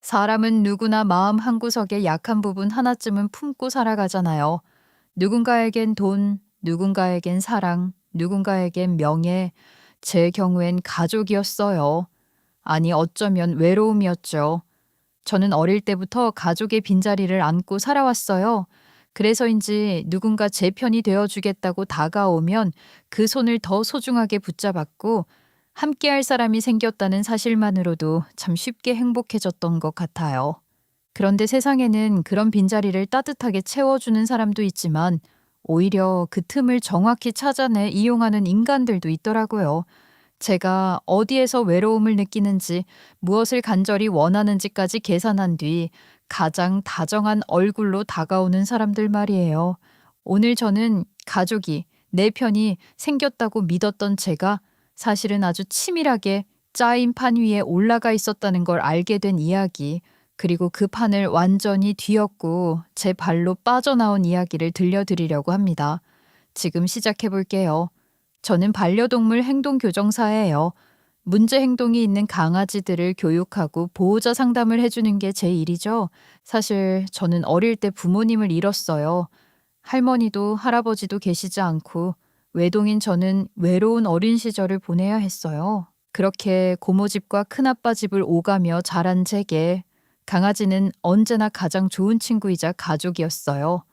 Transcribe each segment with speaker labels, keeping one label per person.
Speaker 1: 사람은 누구나 마음 한구석에 약한 부분 하나쯤은 품고 살아가잖아요. 누군가에겐 돈, 누군가에겐 사랑, 누군가에겐 명예, 제 경우엔 가족이었어요. 아니, 어쩌면 외로움이었죠. 저는 어릴 때부터 가족의 빈자리를 안고 살아왔어요. 그래서인지 누군가 제 편이 되어주겠다고 다가오면 그 손을 더 소중하게 붙잡았고, 함께할 사람이 생겼다는 사실만으로도 참 쉽게 행복해졌던 것 같아요. 그런데 세상에는 그런 빈자리를 따뜻하게 채워주는 사람도 있지만 오히려 그 틈을 정확히 찾아내 이용하는 인간들도 있더라고요. 제가 어디에서 외로움을 느끼는지, 무엇을 간절히 원하는지까지 계산한 뒤 가장 다정한 얼굴로 다가오는 사람들 말이에요. 오늘 저는 가족이, 내 편이 생겼다고 믿었던 제가 사실은 아주 치밀하게 짜인 판 위에 올라가 있었다는 걸 알게 된 이야기, 그리고 그 판을 완전히 뒤엎고 제 발로 빠져나온 이야기를 들려드리려고 합니다. 지금 시작해 볼게요. 저는 반려동물 행동교정사예요. 문제 행동이 있는 강아지들을 교육하고 보호자 상담을 해주는 게 제 일이죠. 사실 저는 어릴 때 부모님을 잃었어요. 할머니도 할아버지도 계시지 않고 외동인 저는 외로운 어린 시절을 보내야 했어요. 그렇게 고모집과 큰아빠 집을 오가며 자란 제게 강아지는 언제나 가장 좋은 친구이자 가족이었어요.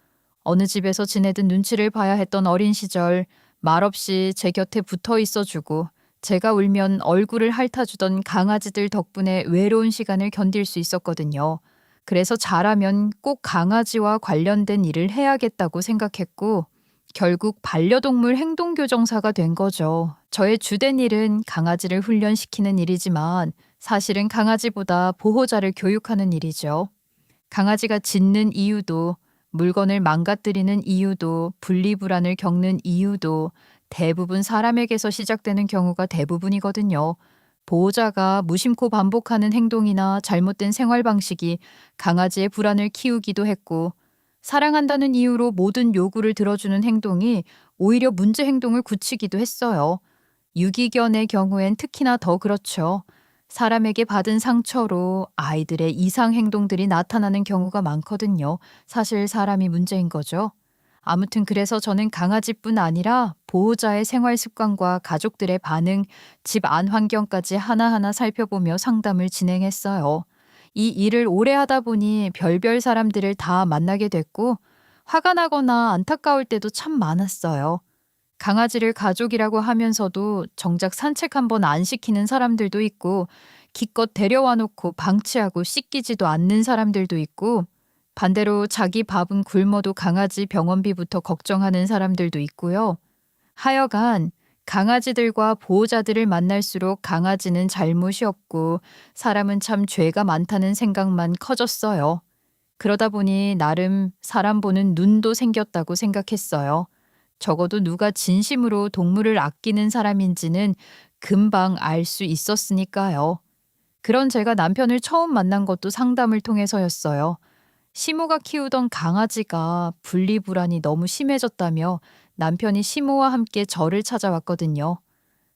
Speaker 1: 어느 집에서 지내든 눈치를 봐야 했던 어린 시절, 말없이 제 곁에 붙어 있어주고 제가 울면 얼굴을 핥아주던 강아지들 덕분에 외로운 시간을 견딜 수 있었거든요. 그래서 자라면 꼭 강아지와 관련된 일을 해야겠다고 생각했고 결국 반려동물 행동교정사가 된 거죠. 저의 주된 일은 강아지를 훈련시키는 일이지만 사실은 강아지보다 보호자를 교육하는 일이죠. 강아지가 짖는 이유도, 물건을 망가뜨리는 이유도, 분리불안을 겪는 이유도 대부분 사람에게서 시작되는 경우가 대부분이거든요. 보호자가 무심코 반복하는 행동이나 잘못된 생활 방식이 강아지의 불안을 키우기도 했고, 사랑한다는 이유로 모든 요구를 들어주는 행동이 오히려 문제 행동을 굳히기도 했어요. 유기견의 경우엔 특히나 더 그렇죠. 사람에게 받은 상처로 아이들의 이상 행동들이 나타나는 경우가 많거든요. 사실 사람이 문제인 거죠. 아무튼 그래서 저는 강아지뿐 아니라 보호자의 생활 습관과 가족들의 반응, 집 안 환경까지 하나하나 살펴보며 상담을 진행했어요. 이 일을 오래 하다 보니 별별 사람들을 다 만나게 됐고 화가 나거나 안타까울 때도 참 많았어요. 강아지를 가족이라고 하면서도 정작 산책 한번 안 시키는 사람들도 있고 기껏 데려와 놓고 방치하고 씻기지도 않는 사람들도 있고 반대로 자기 밥은 굶어도 강아지 병원비부터 걱정하는 사람들도 있고요. 하여간 강아지들과 보호자들을 만날수록 강아지는 잘못이 없고 사람은 참 죄가 많다는 생각만 커졌어요. 그러다 보니 나름 사람 보는 눈도 생겼다고 생각했어요. 적어도 누가 진심으로 동물을 아끼는 사람인지는 금방 알 수 있었으니까요. 그런 제가 남편을 처음 만난 것도 상담을 통해서였어요. 시모가 키우던 강아지가 분리불안이 너무 심해졌다며 남편이 시모와 함께 저를 찾아왔거든요.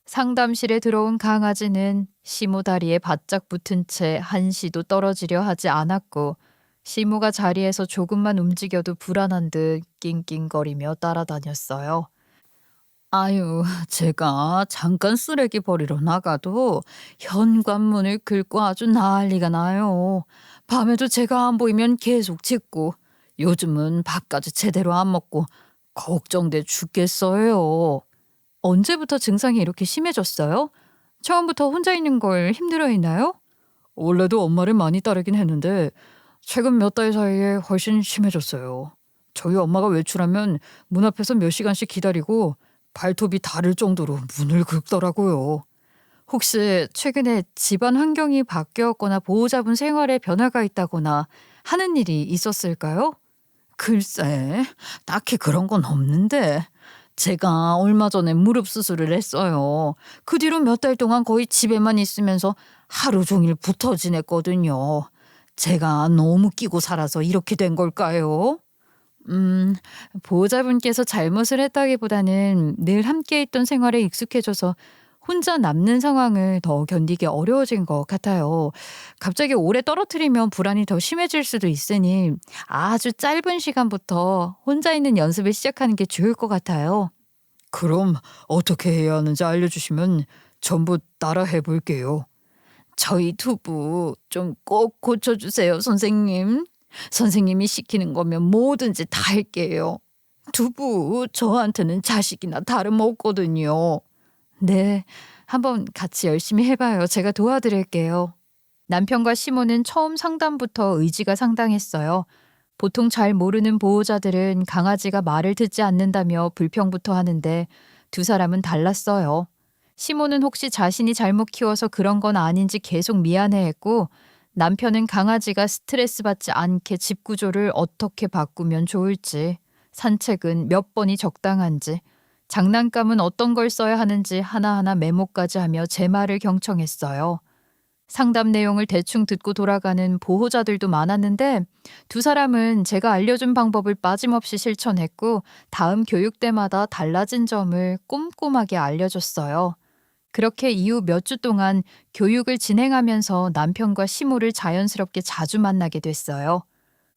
Speaker 1: 상담실에 들어온 강아지는 시모 다리에 바짝 붙은 채 한시도 떨어지려 하지 않았고 시모가 자리에서 조금만 움직여도 불안한 듯 낑낑거리며 따라다녔어요. 아유, 제가 잠깐 쓰레기 버리러 나가도 현관문을 긁고 아주 난리가 나요. 밤에도 제가 안 보이면 계속 짖고 요즘은 밥까지 제대로 안 먹고 걱정돼 죽겠어요. 언제부터 증상이 이렇게 심해졌어요? 처음부터 혼자 있는 걸 힘들어했나요? 원래도 엄마를 많이 따르긴 했는데 최근 몇 달 사이에 훨씬 심해졌어요. 저희 엄마가 외출하면 문 앞에서 몇 시간씩 기다리고 발톱이 다를 정도로 문을 긁더라고요. 혹시 최근에 집안 환경이 바뀌었거나 보호자분 생활에 변화가 있다거나 하는 일이 있었을까요? 글쎄, 딱히 그런 건 없는데 제가 얼마 전에 무릎 수술을 했어요. 그 뒤로 몇 달 동안 거의 집에만 있으면서 하루 종일 붙어 지냈거든요. 제가 너무 끼고 살아서 이렇게 된 걸까요? 음, 보호자분께서 잘못을 했다기보다는 늘 함께 있던 생활에 익숙해져서 혼자 남는 상황을 더 견디기 어려워진 것 같아요. 갑자기 오래 떨어뜨리면 불안이 더 심해질 수도 있으니 아주 짧은 시간부터 혼자 있는 연습을 시작하는 게 좋을 것 같아요.
Speaker 2: 그럼 어떻게 해야 하는지 알려주시면 전부 따라 해볼게요.
Speaker 1: 저희 두부 좀 꼭 고쳐주세요, 선생님. 선생님이 시키는 거면 뭐든지 다 할게요. 두부, 저한테는 자식이나 다름없거든요. 네, 한번 같이 열심히 해봐요. 제가 도와드릴게요. 남편과 시모는 처음 상담부터 의지가 상당했어요. 보통 잘 모르는 보호자들은 강아지가 말을 듣지 않는다며 불평부터 하는데 두 사람은 달랐어요. 시모는 혹시 자신이 잘못 키워서 그런 건 아닌지 계속 미안해했고, 남편은 강아지가 스트레스 받지 않게 집 구조를 어떻게 바꾸면 좋을지, 산책은 몇 번이 적당한지, 장난감은 어떤 걸 써야 하는지 하나하나 메모까지 하며 제 말을 경청했어요. 상담 내용을 대충 듣고 돌아가는 보호자들도 많았는데 두 사람은 제가 알려준 방법을 빠짐없이 실천했고 다음 교육 때마다 달라진 점을 꼼꼼하게 알려줬어요. 그렇게 이후 몇 주 동안 교육을 진행하면서 남편과 시모를 자연스럽게 자주 만나게 됐어요.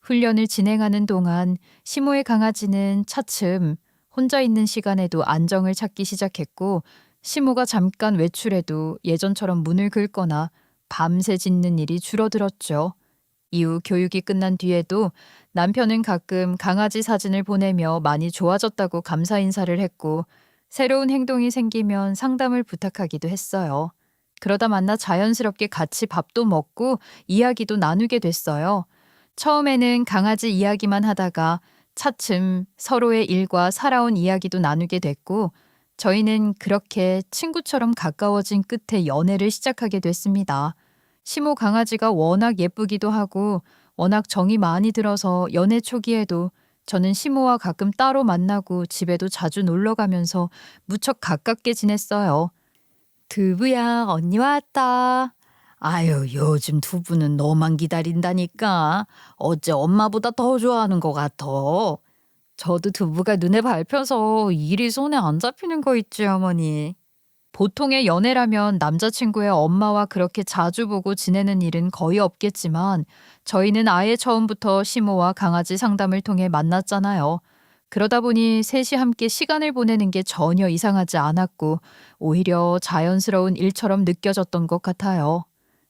Speaker 1: 훈련을 진행하는 동안 시모의 강아지는 차츰 혼자 있는 시간에도 안정을 찾기 시작했고, 시모가 잠깐 외출해도 예전처럼 문을 긁거나 밤새 짖는 일이 줄어들었죠. 이후 교육이 끝난 뒤에도 남편은 가끔 강아지 사진을 보내며 많이 좋아졌다고 감사 인사를 했고, 새로운 행동이 생기면 상담을 부탁하기도 했어요. 그러다 만나 자연스럽게 같이 밥도 먹고 이야기도 나누게 됐어요. 처음에는 강아지 이야기만 하다가 차츰 서로의 일과 살아온 이야기도 나누게 됐고, 저희는 그렇게 친구처럼 가까워진 끝에 연애를 시작하게 됐습니다. 시모 강아지가 워낙 예쁘기도 하고 워낙 정이 많이 들어서 연애 초기에도 저는 시모와 가끔 따로 만나고 집에도 자주 놀러 가면서 무척 가깝게 지냈어요. 두부야, 언니 왔다. 아유, 요즘 두부는 너만 기다린다니까. 어째 엄마보다 더 좋아하는 것 같아. 저도 두부가 눈에 밟혀서 일이 손에 안 잡히는 거 있지, 어머니. 보통의 연애라면 남자친구의 엄마와 그렇게 자주 보고 지내는 일은 거의 없겠지만 저희는 아예 처음부터 시모와 강아지 상담을 통해 만났잖아요. 그러다 보니 셋이 함께 시간을 보내는 게 전혀 이상하지 않았고 오히려 자연스러운 일처럼 느껴졌던 것 같아요.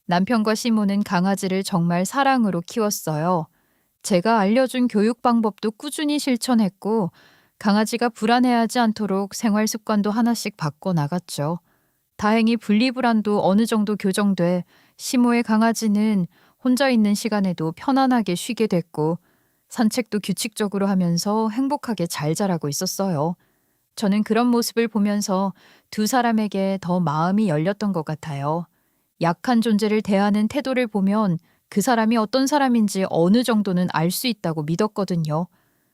Speaker 1: 남편과 시모는 강아지를 정말 사랑으로 키웠어요. 제가 알려준 교육 방법도 꾸준히 실천했고 강아지가 불안해하지 않도록 생활 습관도 하나씩 바꿔 나갔죠. 다행히 분리불안도 어느 정도 교정돼 시모의 강아지는 혼자 있는 시간에도 편안하게 쉬게 됐고 산책도 규칙적으로 하면서 행복하게 잘 자라고 있었어요. 저는 그런 모습을 보면서 두 사람에게 더 마음이 열렸던 것 같아요. 약한 존재를 대하는 태도를 보면 그 사람이 어떤 사람인지 어느 정도는 알 수 있다고 믿었거든요.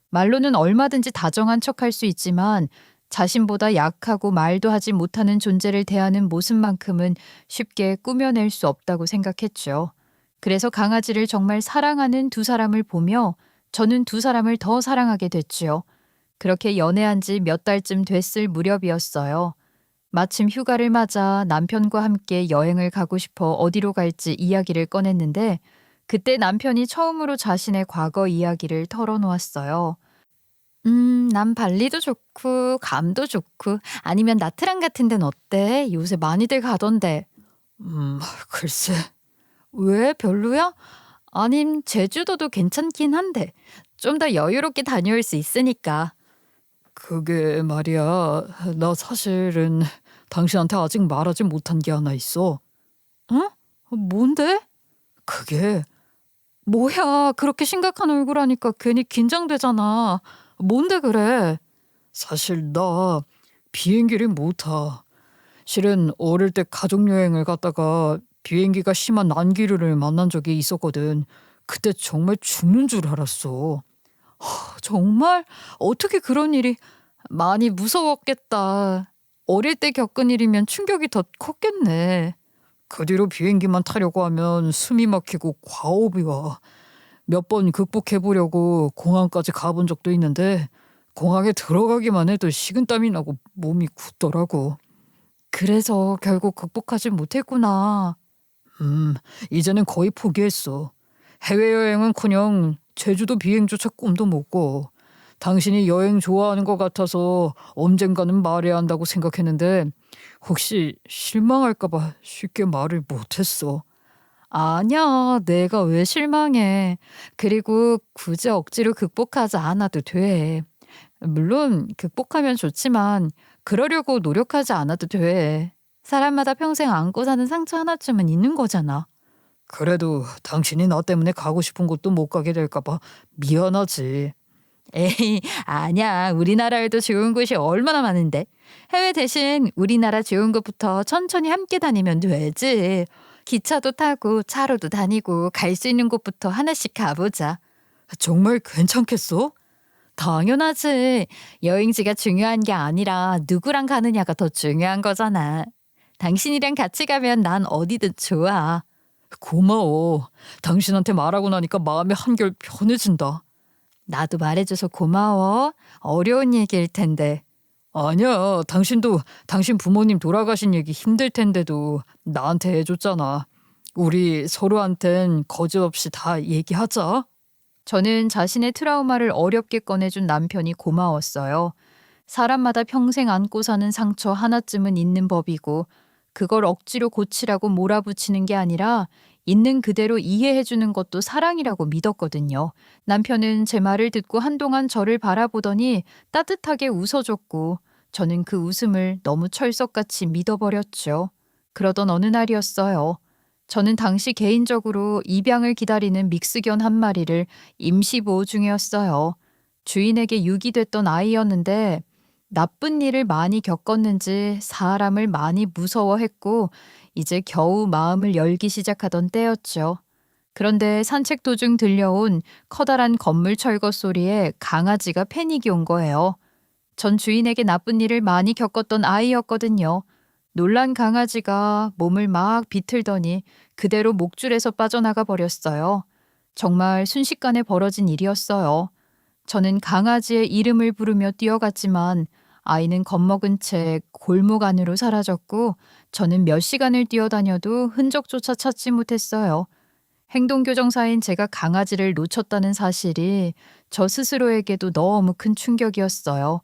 Speaker 1: 말로는 얼마든지 다정한 척할 수 있지만 자신보다 약하고 말도 하지 못하는 존재를 대하는 모습만큼은 쉽게 꾸며낼 수 없다고 생각했죠. 그래서 강아지를 정말 사랑하는 두 사람을 보며 저는 두 사람을 더 사랑하게 됐지요. 그렇게 연애한 지 몇 달쯤 됐을 무렵이었어요. 마침 휴가를 맞아 남편과 함께 여행을 가고 싶어 어디로 갈지 이야기를 꺼냈는데 그때 남편이 처음으로 자신의 과거 이야기를 털어놓았어요. 난 발리도 좋고 감도 좋고 아니면 나트랑 같은 데는 어때? 요새 많이들 가던데.
Speaker 2: 음, 글쎄,
Speaker 1: 왜 별로야? 아님 제주도도 괜찮긴 한데 좀 더 여유롭게 다녀올 수 있으니까.
Speaker 2: 그게 말이야. 나 사실은 당신한테 아직 말하지 못한 게 하나 있어.
Speaker 1: 어? 뭔데?
Speaker 2: 그게
Speaker 1: 뭐야, 그렇게 심각한 얼굴 하니까 괜히 긴장되잖아. 뭔데 그래?
Speaker 2: 사실 나 비행기를 못 타. 실은 어릴 때 가족여행을 갔다가 비행기가 심한 난기류를 만난 적이 있었거든. 그때 정말 죽는 줄 알았어.
Speaker 1: 정말? 어떻게 그런 일이. 많이 무서웠겠다. 어릴 때 겪은 일이면 충격이 더 컸겠네.
Speaker 2: 그 뒤로 비행기만 타려고 하면 숨이 막히고 과호흡이 와. 몇 번 극복해보려고 공항까지 가본 적도 있는데 공항에 들어가기만 해도 식은땀이 나고 몸이 굳더라고.
Speaker 1: 그래서 결국 극복하지 못했구나.
Speaker 2: 음, 이제는 거의 포기했어. 해외여행은커녕 제주도 비행조차 꿈도 못 꿔. 당신이 여행 좋아하는 것 같아서 언젠가는 말해야 한다고 생각했는데 혹시 실망할까 봐 쉽게 말을 못했어.
Speaker 1: 아니야, 내가 왜 실망해. 그리고 굳이 억지로 극복하지 않아도 돼. 물론 극복하면 좋지만 그러려고 노력하지 않아도 돼. 사람마다 평생 안고 사는 상처 하나쯤은 있는 거잖아.
Speaker 2: 그래도 당신이 나 때문에 가고 싶은 곳도 못 가게 될까 봐 미안하지.
Speaker 1: 에이, 아니야. 우리나라에도 좋은 곳이 얼마나 많은데. 해외 대신 우리나라 좋은 곳부터 천천히 함께 다니면 되지. 기차도 타고 차로도 다니고 갈 수 있는 곳부터 하나씩 가보자.
Speaker 2: 정말 괜찮겠어?
Speaker 1: 당연하지. 여행지가 중요한 게 아니라 누구랑 가느냐가 더 중요한 거잖아. 당신이랑 같이 가면 난 어디든 좋아.
Speaker 2: 고마워. 당신한테 말하고 나니까 마음이 한결 편해진다.
Speaker 1: 나도 말해줘서 고마워. 어려운 얘기일 텐데.
Speaker 2: 아니야. 당신도 당신 부모님 돌아가신 얘기 힘들 텐데도 나한테 해줬잖아. 우리 서로한텐 거짓없이 다 얘기하자.
Speaker 1: 저는 자신의 트라우마를 어렵게 꺼내준 남편이 고마웠어요. 사람마다 평생 안고 사는 상처 하나쯤은 있는 법이고 그걸 억지로 고치라고 몰아붙이는 게 아니라 있는 그대로 이해해주는 것도 사랑이라고 믿었거든요. 남편은 제 말을 듣고 한동안 저를 바라보더니 따뜻하게 웃어줬고 저는 그 웃음을 너무 철석같이 믿어버렸죠. 그러던 어느 날이었어요. 저는 당시 개인적으로 입양을 기다리는 믹스견 한 마리를 임시보호 중이었어요. 주인에게 유기됐던 아이였는데 나쁜 일을 많이 겪었는지 사람을 많이 무서워했고 이제 겨우 마음을 열기 시작하던 때였죠. 그런데 산책 도중 들려온 커다란 건물 철거 소리에 강아지가 패닉이 온 거예요. 전 주인에게 나쁜 일을 많이 겪었던 아이였거든요. 놀란 강아지가 몸을 막 비틀더니 그대로 목줄에서 빠져나가 버렸어요. 정말 순식간에 벌어진 일이었어요. 저는 강아지의 이름을 부르며 뛰어갔지만 아이는 겁먹은 채 골목 안으로 사라졌고 저는 몇 시간을 뛰어다녀도 흔적조차 찾지 못했어요. 행동교정사인 제가 강아지를 놓쳤다는 사실이 저 스스로에게도 너무 큰 충격이었어요.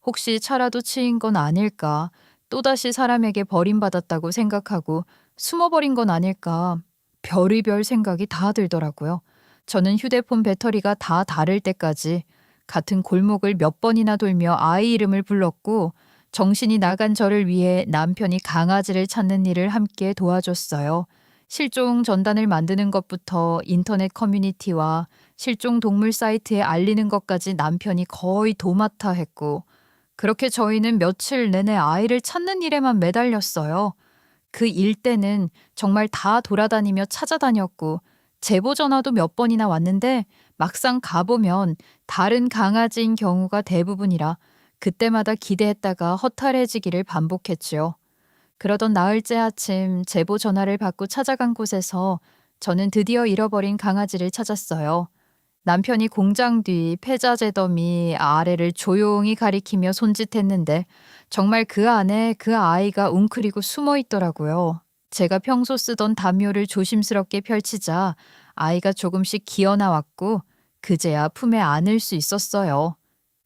Speaker 1: 혹시 차라도 치인 건 아닐까? 또다시 사람에게 버림받았다고 생각하고 숨어버린 건 아닐까? 별의별 생각이 다 들더라고요. 저는 휴대폰 배터리가 다 닳을 때까지 같은 골목을 몇 번이나 돌며 아이 이름을 불렀고 정신이 나간 저를 위해 남편이 강아지를 찾는 일을 함께 도와줬어요. 실종 전단을 만드는 것부터 인터넷 커뮤니티와 실종 동물 사이트에 알리는 것까지 남편이 거의 도맡아 했고 그렇게 저희는 며칠 내내 아이를 찾는 일에만 매달렸어요. 그 일대는 정말 다 돌아다니며 찾아다녔고 제보 전화도 몇 번이나 왔는데 막상 가보면 다른 강아지인 경우가 대부분이라 그때마다 기대했다가 허탈해지기를 반복했지요. 그러던 나흘째 아침 제보 전화를 받고 찾아간 곳에서 저는 드디어 잃어버린 강아지를 찾았어요. 남편이 공장 뒤 폐자재 더미 아래를 조용히 가리키며 손짓했는데 정말 그 안에 그 아이가 웅크리고 숨어 있더라고요. 제가 평소 쓰던 담요를 조심스럽게 펼치자 아이가 조금씩 기어 나왔고 그제야 품에 안을 수 있었어요.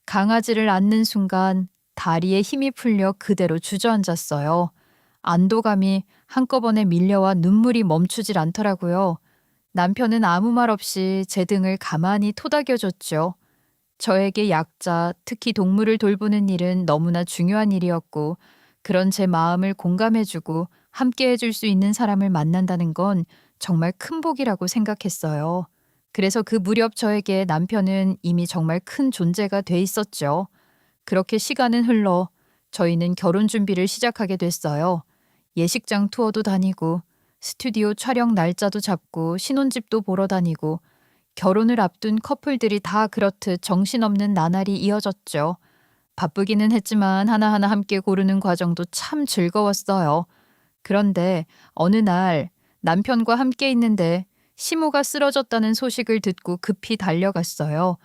Speaker 1: 강아지를 안는 순간 다리에 힘이 풀려 그대로 주저앉았어요. 안도감이 한꺼번에 밀려와 눈물이 멈추질 않더라고요. 남편은 아무 말 없이 제 등을 가만히 토닥여줬죠. 저에게 약자, 특히 동물을 돌보는 일은 너무나 중요한 일이었고 그런 제 마음을 공감해주고 함께 해줄 수 있는 사람을 만난다는 건 정말 큰 복이라고 생각했어요. 그래서 그 무렵 저에게 남편은 이미 정말 큰 존재가 돼 있었죠. 그렇게 시간은 흘러 저희는 결혼 준비를 시작하게 됐어요. 예식장 투어도 다니고 스튜디오 촬영 날짜도 잡고 신혼집도 보러 다니고 결혼을 앞둔 커플들이 다 그렇듯 정신없는 나날이 이어졌죠. 바쁘기는 했지만 하나하나 함께 고르는 과정도 참 즐거웠어요. 그런데 어느 날 남편과 함께 있는데 시모가 쓰러졌다는 소식을 듣고 급히 달려갔어요.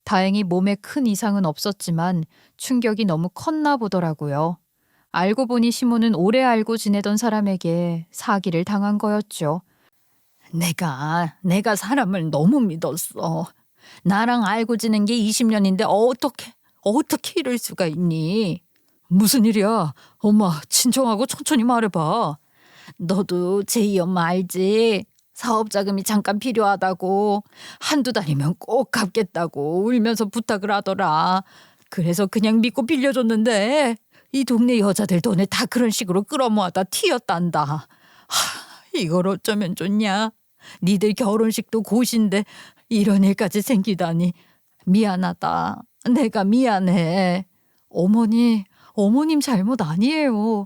Speaker 1: 다행히 몸에 큰 이상은 없었지만 충격이 너무 컸나 보더라고요. 알고 보니 시몬은 오래 알고 지내던 사람에게 사기를 당한 거였죠.
Speaker 2: 내가 사람을 너무 믿었어. 나랑 알고 지낸 게 20년인데 어떻게 이럴 수가 있니? 무슨 일이야? 엄마, 진정하고 천천히 말해봐. 너도 제이 엄마 알지? 사업 자금이 잠깐 필요하다고. 한두 달이면 꼭 갚겠다고 울면서 부탁을 하더라. 그래서 그냥 믿고 빌려줬는데 이 동네 여자들 돈을 다 그런 식으로 끌어모아다 튀었단다. 이걸 어쩌면 좋냐? 니들 결혼식도 고시인데 이런 일까지 생기다니. 미안하다. 내가 미안해. 어머님 잘못 아니에요.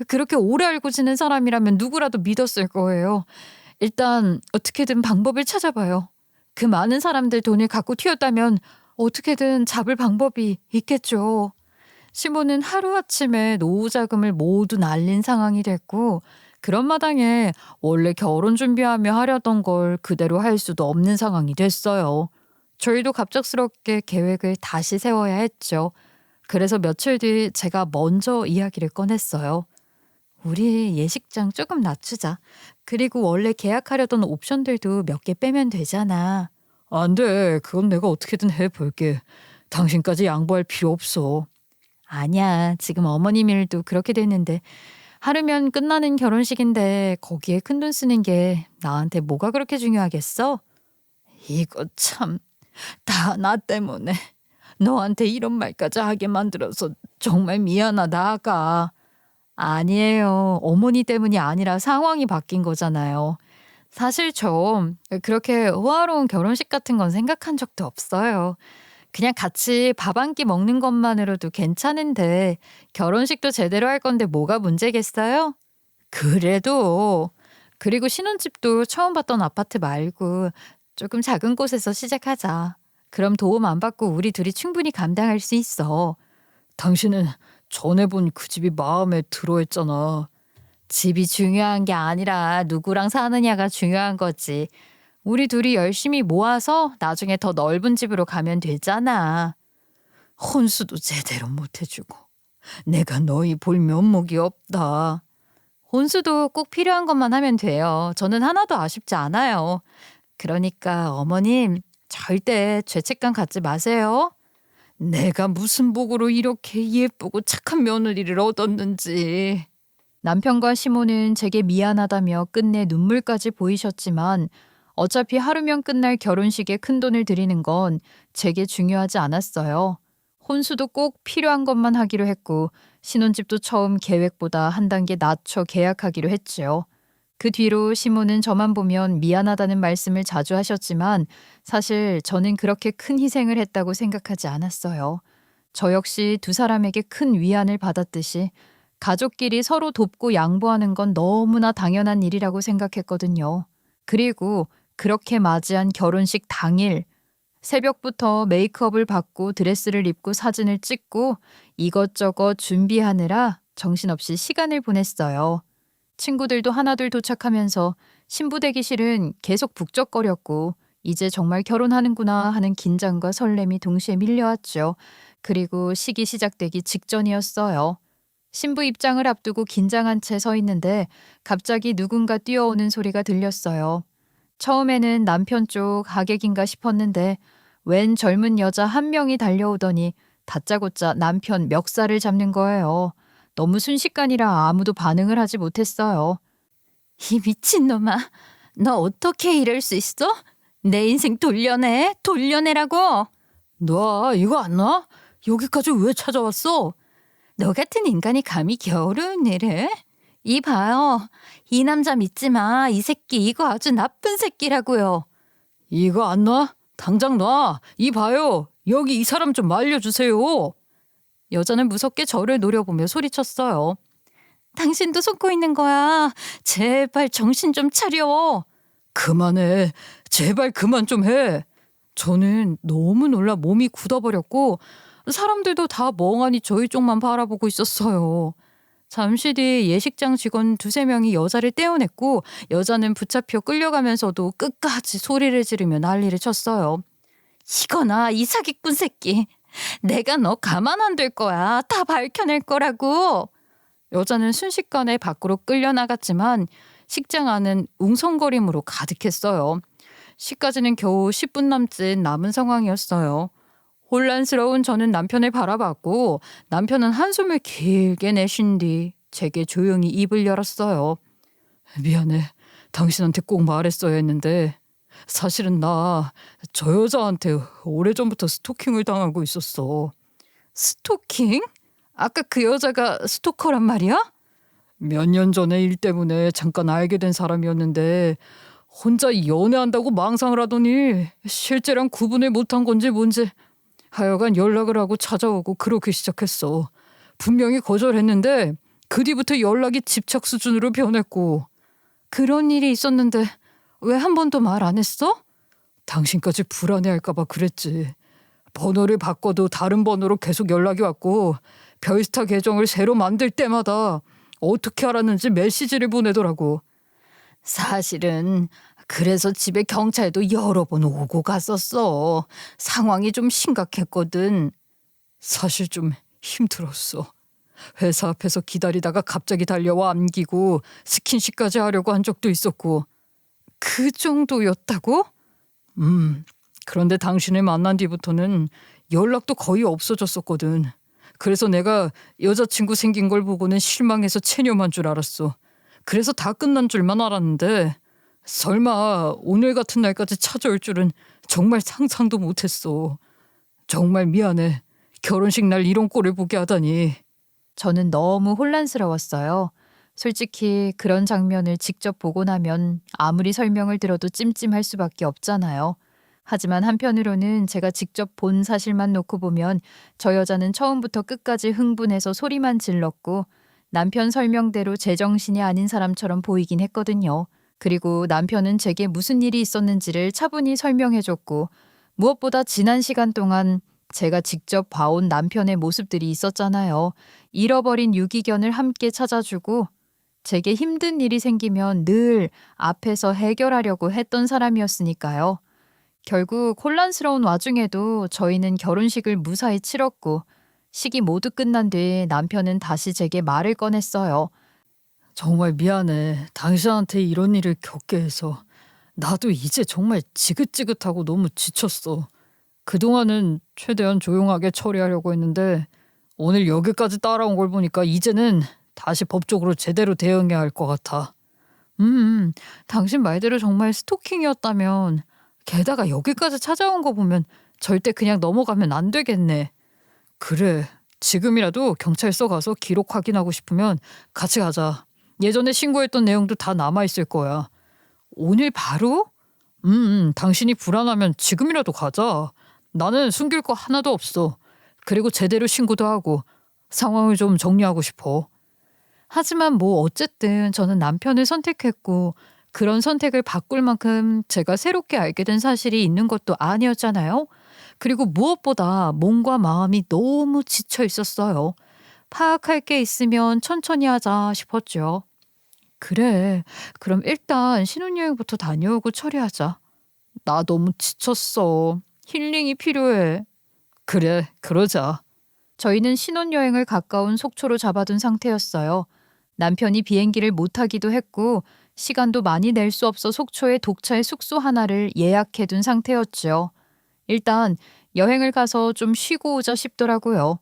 Speaker 2: 그렇게 오래 알고 지낸 사람이라면 누구라도 믿었을 거예요. 일단 어떻게든 방법을 찾아봐요. 그 많은 사람들 돈을 갖고 튀었다면 어떻게든 잡을 방법이 있겠죠. 시몬은 하루아침에 노후 자금을 모두 날린 상황이 됐고, 그런 마당에 원래 결혼 준비하며 하려던 걸 그대로 할 수도 없는 상황이 됐어요. 저희도 갑작스럽게 계획을 다시 세워야 했죠. 그래서 며칠 뒤 제가 먼저 이야기를 꺼냈어요. 우리 예식장 조금 낮추자. 그리고 원래 계약하려던 옵션들도 몇 개 빼면 되잖아. 안 돼. 그건 내가 어떻게든 해볼게. 당신까지 양보할 필요 없어. 아니야. 지금 어머님 일도 그렇게 됐는데 하루면 끝나는 결혼식인데 거기에 큰돈 쓰는 게 나한테 뭐가 그렇게 중요하겠어? 이거 참 다 나 때문에 너한테 이런 말까지 하게 만들어서 정말 미안하다 아가. 아니에요. 어머니 때문이 아니라 상황이 바뀐 거잖아요. 사실 저 그렇게 호화로운 결혼식 같은 건 생각한 적도 없어요. 그냥 같이 밥 한 끼 먹는 것만으로도 괜찮은데 결혼식도 제대로 할 건데 뭐가 문제겠어요? 그래도 그리고 신혼집도 처음 봤던 아파트 말고 조금 작은 곳에서 시작하자. 그럼 도움 안 받고 우리 둘이 충분히 감당할 수 있어. 당신은 전에 본 그 집이 마음에 들어 했잖아. 집이 중요한 게 아니라 누구랑 사느냐가 중요한 거지. 우리 둘이 열심히 모아서 나중에 더 넓은 집으로 가면 되잖아. 혼수도 제대로 못 해주고 내가 너희 볼 면목이 없다. 혼수도 꼭 필요한 것만 하면 돼요. 저는 하나도 아쉽지 않아요. 그러니까 어머님 절대 죄책감 갖지 마세요. 내가 무슨 복으로 이렇게 예쁘고 착한 며느리를 얻었는지. 남편과 시모는 제게 미안하다며 끝내 눈물까지 보이셨지만 어차피 하루면 끝날 결혼식에 큰돈을 들이는 건 제게 중요하지 않았어요. 혼수도 꼭 필요한 것만 하기로 했고 신혼집도 처음 계획보다 한 단계 낮춰 계약하기로 했죠. 그 뒤로 시모는 저만 보면 미안하다는 말씀을 자주 하셨지만 사실 저는 그렇게 큰 희생을 했다고 생각하지 않았어요. 저 역시 두 사람에게 큰 위안을 받았듯이 가족끼리 서로 돕고 양보하는 건 너무나 당연한 일이라고 생각했거든요. 그리고 그렇게 맞이한 결혼식 당일 새벽부터 메이크업을 받고 드레스를 입고 사진을 찍고 이것저것 준비하느라 정신없이 시간을 보냈어요. 친구들도 하나둘 도착하면서 신부 대기실은 계속 북적거렸고 이제 정말 결혼하는구나 하는 긴장과 설렘이 동시에 밀려왔죠. 그리고 식이 시작되기 직전이었어요. 신부 입장을 앞두고 긴장한 채 서 있는데 갑자기 누군가 뛰어오는 소리가 들렸어요. 처음에는 남편 쪽 하객인가 싶었는데 웬 젊은 여자 한 명이 달려오더니 다짜고짜 남편 멱살을 잡는 거예요. 너무 순식간이라 아무도 반응을 하지 못했어요. 이 미친놈아, 너 어떻게 이럴 수 있어? 내 인생 돌려내라고. 너 이거 안 놔? 여기까지 왜 찾아왔어?
Speaker 1: 너 같은 인간이 감히 결혼을 해? 이 봐요. 이 남자 믿지 마. 이 새끼 이거 아주 나쁜 새끼라고요.
Speaker 2: 이거 안 놔? 당장 놔. 이 봐요. 여기 이 사람 좀 말려주세요.
Speaker 1: 여자는 무섭게 저를 노려보며 소리쳤어요. 당신도 속고 있는 거야. 제발 정신 좀 차려.
Speaker 2: 그만해. 제발 그만 좀 해. 저는 너무 놀라 몸이 굳어버렸고 사람들도 다 멍하니 저희 쪽만 바라보고 있었어요. 잠시 뒤 예식장 직원 두세 명이 여자를 떼어냈고 여자는 붙잡혀 끌려가면서도 끝까지 소리를 지르며 난리를 쳤어요.
Speaker 1: 이거나 이 사기꾼 새끼. 내가 너 가만 안 둘 거야. 다 밝혀낼 거라고. 여자는 순식간에 밖으로 끌려나갔지만 식장 안은 웅성거림으로 가득했어요. 시까지는 겨우 10분 남짓 남은 상황이었어요. 혼란스러운 저는 남편을 바라봤고 남편은 한숨을 길게 내쉰 뒤 제게 조용히 입을 열었어요.
Speaker 2: 미안해. 당신한테 꼭 말했어야 했는데 사실은 나 저 여자한테 오래전부터 스토킹을 당하고 있었어.
Speaker 1: 스토킹? 아까 그 여자가 스토커란 말이야?
Speaker 2: 몇 년 전에 일 때문에 잠깐 알게 된 사람이었는데 혼자 연애한다고 망상을 하더니 실제랑 구분을 못한 건지 뭔지 하여간 연락을 하고 찾아오고 그렇게 시작했어. 분명히 거절했는데 그 뒤부터 연락이 집착 수준으로 변했고.
Speaker 1: 그런 일이 있었는데 왜 한 번도 말 안 했어?
Speaker 2: 당신까지 불안해할까봐 그랬지. 번호를 바꿔도 다른 번호로 계속 연락이 왔고 별스타 계정을 새로 만들 때마다 어떻게 알았는지 메시지를 보내더라고.
Speaker 1: 사실은 그래서 집에 경찰도 여러 번 오고 갔었어. 상황이 좀 심각했거든.
Speaker 2: 사실 좀 힘들었어. 회사 앞에서 기다리다가 갑자기 달려와 안기고 스킨십까지 하려고 한 적도 있었고.
Speaker 1: 그 정도였다고?
Speaker 2: 그런데 당신을 만난 뒤부터는 연락도 거의 없어졌었거든. 그래서 내가 여자친구 생긴 걸 보고는 실망해서 체념한 줄 알았어. 그래서 다 끝난 줄만 알았는데 설마 오늘 같은 날까지 찾아올 줄은 정말 상상도 못했어. 정말 미안해. 결혼식 날 이런 꼴을 보게 하다니.
Speaker 1: 저는 너무 혼란스러웠어요. 솔직히 그런 장면을 직접 보고 나면 아무리 설명을 들어도 찜찜할 수밖에 없잖아요. 하지만 한편으로는 제가 직접 본 사실만 놓고 보면 저 여자는 처음부터 끝까지 흥분해서 소리만 질렀고 남편 설명대로 제정신이 아닌 사람처럼 보이긴 했거든요. 그리고 남편은 제게 무슨 일이 있었는지를 차분히 설명해줬고 무엇보다 지난 시간 동안 제가 직접 봐온 남편의 모습들이 있었잖아요. 잃어버린 유기견을 함께 찾아주고 제게 힘든 일이 생기면 늘 앞에서 해결하려고 했던 사람이었으니까요. 결국 혼란스러운 와중에도 저희는 결혼식을 무사히 치렀고 식이 모두 끝난 뒤 남편은 다시 제게 말을 꺼냈어요.
Speaker 2: 정말 미안해. 당신한테 이런 일을 겪게 해서. 나도 이제 정말 지긋지긋하고 너무 지쳤어. 그동안은 최대한 조용하게 처리하려고 했는데 오늘 여기까지 따라온 걸 보니까 이제는 다시 법적으로 제대로 대응해야 할 것 같아.
Speaker 1: 당신 말대로 정말 스토킹이었다면 게다가 여기까지 찾아온 거 보면 절대 그냥 넘어가면 안 되겠네.
Speaker 2: 그래. 지금이라도 경찰서 가서 기록 확인하고 싶으면 같이 가자. 예전에 신고했던 내용도 다 남아있을 거야.
Speaker 1: 오늘 바로?
Speaker 2: 당신이 불안하면 지금이라도 가자. 나는 숨길 거 하나도 없어. 그리고 제대로 신고도 하고 상황을 좀 정리하고 싶어.
Speaker 1: 하지만 뭐 어쨌든 저는 남편을 선택했고 그런 선택을 바꿀 만큼 제가 새롭게 알게 된 사실이 있는 것도 아니었잖아요. 그리고 무엇보다 몸과 마음이 너무 지쳐 있었어요. 파악할 게 있으면 천천히 하자 싶었죠. 그래, 그럼 일단 신혼여행부터 다녀오고 처리하자. 나 너무 지쳤어. 힐링이 필요해.
Speaker 2: 그래, 그러자.
Speaker 1: 저희는 신혼여행을 가까운 속초로 잡아둔 상태였어요. 남편이 비행기를 못 타기도 했고 시간도 많이 낼 수 없어 속초에 독차의 숙소 하나를 예약해둔 상태였죠. 일단 여행을 가서 좀 쉬고 오자 싶더라고요.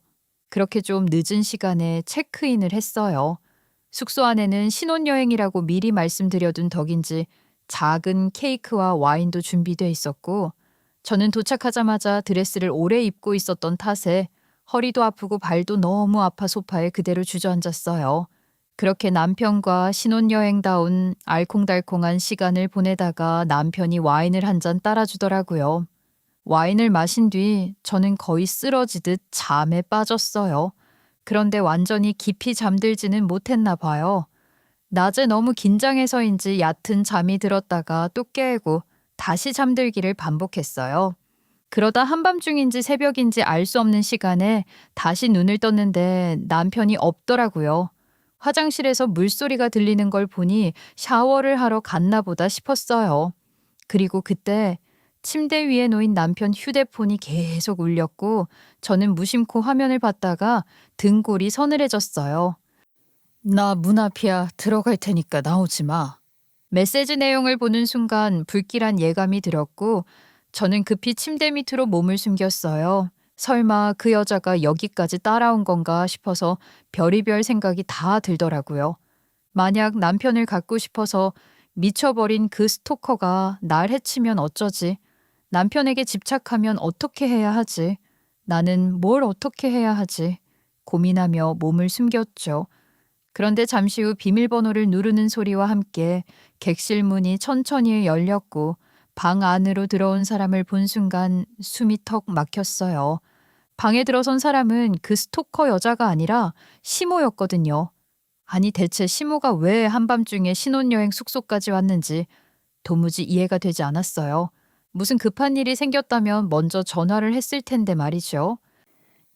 Speaker 1: 그렇게 좀 늦은 시간에 체크인을 했어요. 숙소 안에는 신혼여행이라고 미리 말씀드려둔 덕인지 작은 케이크와 와인도 준비돼 있었고 저는 도착하자마자 드레스를 오래 입고 있었던 탓에 허리도 아프고 발도 너무 아파 소파에 그대로 주저앉았어요. 그렇게 남편과 신혼여행다운 알콩달콩한 시간을 보내다가 남편이 와인을 한 잔 따라주더라고요. 와인을 마신 뒤 저는 거의 쓰러지듯 잠에 빠졌어요. 그런데 완전히 깊이 잠들지는 못했나 봐요. 낮에 너무 긴장해서인지 얕은 잠이 들었다가 또 깨고 다시 잠들기를 반복했어요. 그러다 한밤중인지 새벽인지 알 수 없는 시간에 다시 눈을 떴는데 남편이 없더라고요. 화장실에서 물소리가 들리는 걸 보니 샤워를 하러 갔나 보다 싶었어요. 그리고 그때 침대 위에 놓인 남편 휴대폰이 계속 울렸고 저는 무심코 화면을 봤다가 등골이 서늘해졌어요.
Speaker 2: 나 문 앞이야. 들어갈 테니까 나오지 마.
Speaker 1: 메시지 내용을 보는 순간 불길한 예감이 들었고 저는 급히 침대 밑으로 몸을 숨겼어요. 설마 그 여자가 여기까지 따라온 건가 싶어서 별의별 생각이 다 들더라고요. 만약 남편을 갖고 싶어서 미쳐버린 그 스토커가 날 해치면 어쩌지? 남편에게 집착하면 어떻게 해야 하지? 나는 뭘 어떻게 해야 하지? 고민하며 몸을 숨겼죠. 그런데 잠시 후 비밀번호를 누르는 소리와 함께 객실 문이 천천히 열렸고 방 안으로 들어온 사람을 본 순간 숨이 턱 막혔어요. 방에 들어선 사람은 그 스토커 여자가 아니라 시모였거든요. 아니 대체 시모가 왜 한밤중에 신혼여행 숙소까지 왔는지 도무지 이해가 되지 않았어요. 무슨 급한 일이 생겼다면 먼저 전화를 했을 텐데 말이죠.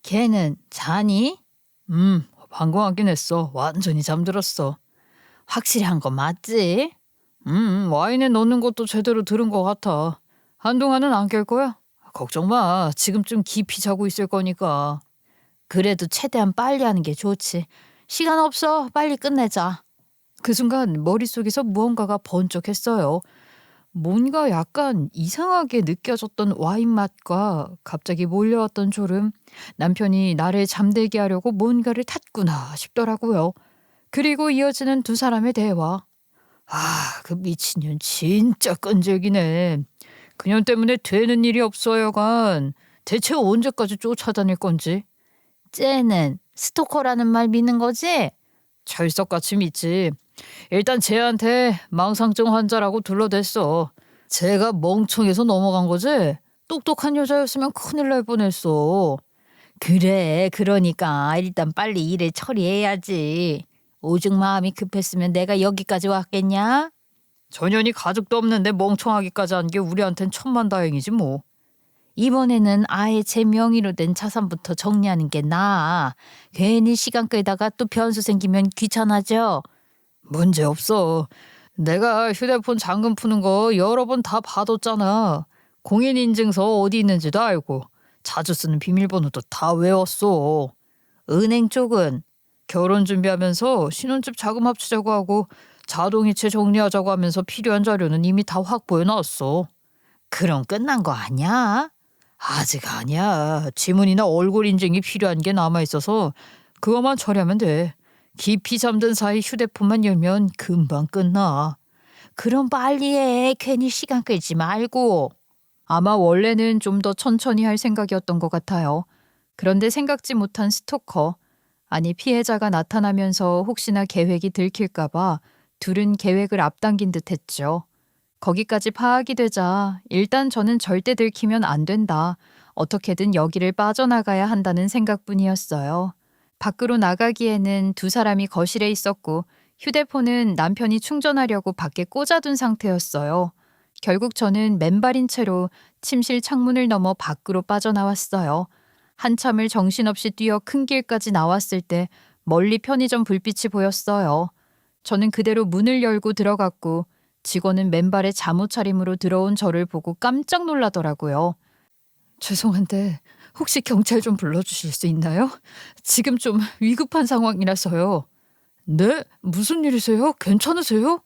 Speaker 2: 걔는 자니? 방금 하긴 했어. 완전히 잠들었어. 확실히 한 거 맞지? 와인에 넣는 것도 제대로 들은 것 같아. 한동안은 안 깰 거야? 걱정 마. 지금쯤 깊이 자고 있을 거니까. 그래도 최대한 빨리 하는 게 좋지. 시간 없어. 빨리 끝내자. 그 순간 머릿속에서 무언가가 번쩍했어요. 뭔가 약간 이상하게 느껴졌던 와인 맛과 갑자기 몰려왔던 졸음. 남편이 나를 잠들게 하려고 뭔가를 탔구나 싶더라고요. 그리고 이어지는 두 사람의 대화. 그 미친년 진짜 끈질기네. 그년 때문에 되는 일이 없어요간. 대체 언제까지 쫓아다닐 건지. 쟤는 스토커라는 말 믿는 거지? 철석같이 믿지. 일단 쟤한테 망상증 환자라고 둘러댔어. 쟤가 멍청해서 넘어간 거지? 똑똑한 여자였으면 큰일 날 뻔했어. 그래, 그러니까 일단 빨리 일을 처리해야지. 오죽 마음이 급했으면 내가 여기까지 왔겠냐? 전현이 가족도 없는데 멍청하기까지 한 게 우리한텐 천만다행이지 뭐. 이번에는 아예 제 명의로 된 자산부터 정리하는 게 나아. 괜히 시간 끌다가 또 변수 생기면 귀찮아져. 문제 없어. 내가 휴대폰 잠금 푸는 거 여러 번 다 봐뒀잖아. 공인인증서 어디 있는지도 알고 자주 쓰는 비밀번호도 다 외웠어. 은행 쪽은 결혼 준비하면서 신혼집 자금 합치자고 하고 자동이체 정리하자고 하면서 필요한 자료는 이미 다 확보해놨어. 그럼 끝난 거 아니야? 아직 아니야. 지문이나 얼굴 인증이 필요한 게 남아있어서 그것만 처리하면 돼. 깊이 잠든 사이 휴대폰만 열면 금방 끝나. 그럼 빨리 해. 괜히 시간 끌지 말고.
Speaker 1: 아마 원래는 좀 더 천천히 할 생각이었던 것 같아요. 그런데 생각지 못한 스토커, 아니 피해자가 나타나면서 혹시나 계획이 들킬까봐 둘은 계획을 앞당긴 듯 했죠. 거기까지 파악이 되자 일단 저는 절대 들키면 안 된다. 어떻게든 여기를 빠져나가야 한다는 생각뿐이었어요. 밖으로 나가기에는 두 사람이 거실에 있었고 휴대폰은 남편이 충전하려고 밖에 꽂아둔 상태였어요. 결국 저는 맨발인 채로 침실 창문을 넘어 밖으로 빠져나왔어요. 한참을 정신없이 뛰어 큰 길까지 나왔을 때 멀리 편의점 불빛이 보였어요. 저는 그대로 문을 열고 들어갔고 직원은 맨발의 잠옷 차림으로 들어온 저를 보고 깜짝 놀라더라고요.
Speaker 2: 죄송한데 혹시 경찰 좀 불러주실 수 있나요? 지금 좀 위급한 상황이라서요. 네? 무슨 일이세요? 괜찮으세요?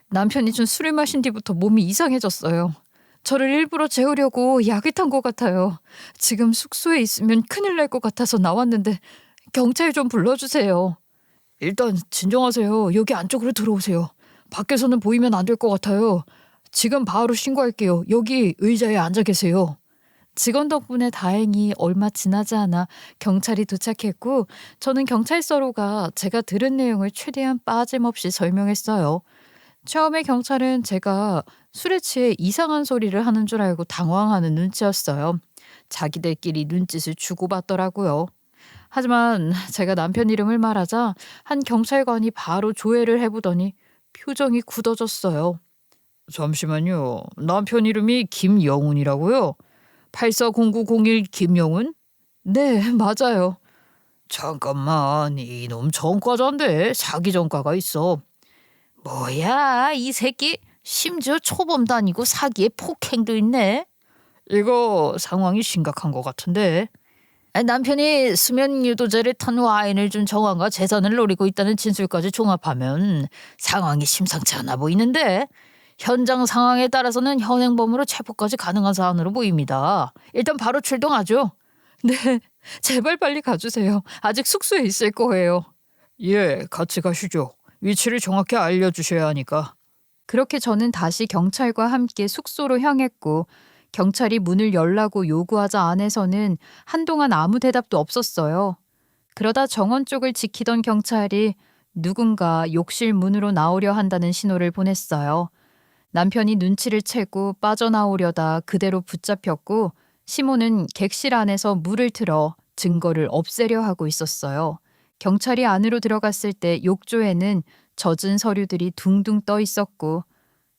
Speaker 2: 남편이 준 술을 마신 뒤부터 몸이 이상해졌어요. 저를 일부러 재우려고 약을 탄 것 같아요. 지금 숙소에 있으면 큰일 날 것 같아서 나왔는데 경찰 좀 불러주세요. 일단 진정하세요. 여기 안쪽으로 들어오세요. 밖에서는 보이면 안 될 것 같아요. 지금 바로 신고할게요. 여기 의자에 앉아 계세요. 직원 덕분에 다행히 얼마 지나지 않아 경찰이 도착했고 저는 경찰서로 가 제가 들은 내용을 최대한 빠짐없이 설명했어요. 처음에 경찰은 제가 술에 취해 이상한 소리를 하는 줄 알고 당황하는 눈치였어요. 자기들끼리 눈짓을 주고받더라고요. 하지만 제가 남편 이름을 말하자 한 경찰관이 바로 조회를 해보더니 표정이 굳어졌어요. 잠시만요. 남편 이름이 김영훈이라고요? 840901 김영훈? 네, 맞아요. 잠깐만, 이놈 전과자인데 사기 전과가 있어. 뭐야, 이 새끼? 심지어 초범도 아니고 사기에 폭행도 있네. 이거 상황이 심각한 것 같은데. 남편이 수면 유도제를 탄 와인을 준 정황과 재산을 노리고 있다는 진술까지 종합하면 상황이 심상치 않아 보이는데 현장 상황에 따라서는 현행범으로 체포까지 가능한 사안으로 보입니다. 일단 바로 출동하죠.
Speaker 1: 네, 제발 빨리 가주세요. 아직 숙소에 있을 거예요.
Speaker 2: 예, 같이 가시죠. 위치를 정확히 알려주셔야 하니까.
Speaker 1: 그렇게 저는 다시 경찰과 함께 숙소로 향했고 경찰이 문을 열라고 요구하자 안에서는 한동안 아무 대답도 없었어요. 그러다 정원 쪽을 지키던 경찰이 누군가 욕실 문으로 나오려 한다는 신호를 보냈어요. 남편이 눈치를 채고 빠져나오려다 그대로 붙잡혔고 시모는 객실 안에서 물을 틀어 증거를 없애려 하고 있었어요. 경찰이 안으로 들어갔을 때 욕조에는 젖은 서류들이 둥둥 떠 있었고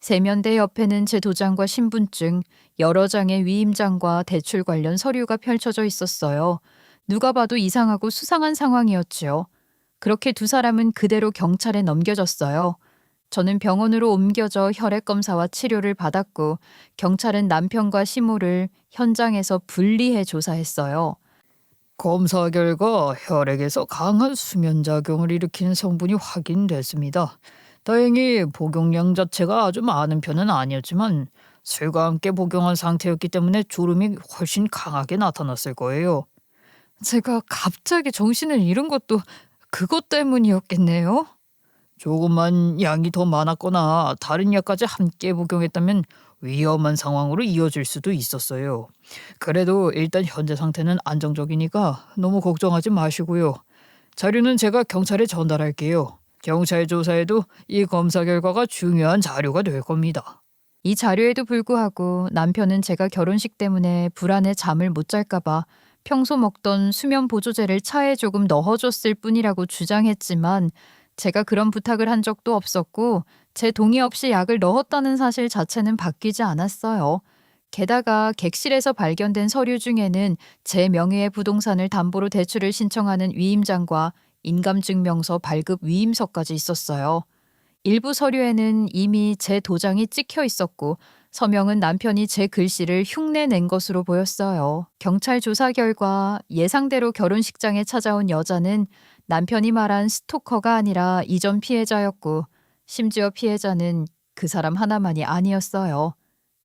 Speaker 1: 세면대 옆에는 제 도장과 신분증, 여러 장의 위임장과 대출 관련 서류가 펼쳐져 있었어요. 누가 봐도 이상하고 수상한 상황이었지요. 그렇게 두 사람은 그대로 경찰에 넘겨졌어요. 저는 병원으로 옮겨져 혈액 검사와 치료를 받았고 경찰은 남편과 시모를 현장에서 분리해 조사했어요.
Speaker 2: 검사 결과 혈액에서 강한 수면작용을 일으키는 성분이 확인됐습니다. 다행히 복용량 자체가 아주 많은 편은 아니었지만 술과 함께 복용한 상태였기 때문에 졸음이 훨씬 강하게 나타났을 거예요.
Speaker 1: 제가 갑자기 정신을 잃은 것도 그것 때문이었겠네요.
Speaker 2: 조금만 양이 더 많았거나 다른 약까지 함께 복용했다면 위험한 상황으로 이어질 수도 있었어요. 그래도 일단 현재 상태는 안정적이니까 너무 걱정하지 마시고요. 자료는 제가 경찰에 전달할게요. 경찰 조사에도 이 검사 결과가 중요한 자료가 될 겁니다.
Speaker 1: 이 자료에도 불구하고 남편은 제가 결혼식 때문에 불안해 잠을 못 잘까봐 평소 먹던 수면 보조제를 차에 조금 넣어줬을 뿐이라고 주장했지만 제가 그런 부탁을 한 적도 없었고 제 동의 없이 약을 넣었다는 사실 자체는 바뀌지 않았어요. 게다가 객실에서 발견된 서류 중에는 제 명의의 부동산을 담보로 대출을 신청하는 위임장과 인감증명서 발급 위임서까지 있었어요. 일부 서류에는 이미 제 도장이 찍혀 있었고 서명은 남편이 제 글씨를 흉내낸 것으로 보였어요. 경찰 조사 결과 예상대로 결혼식장에 찾아온 여자는 남편이 말한 스토커가 아니라 이전 피해자였고 심지어 피해자는 그 사람 하나만이 아니었어요.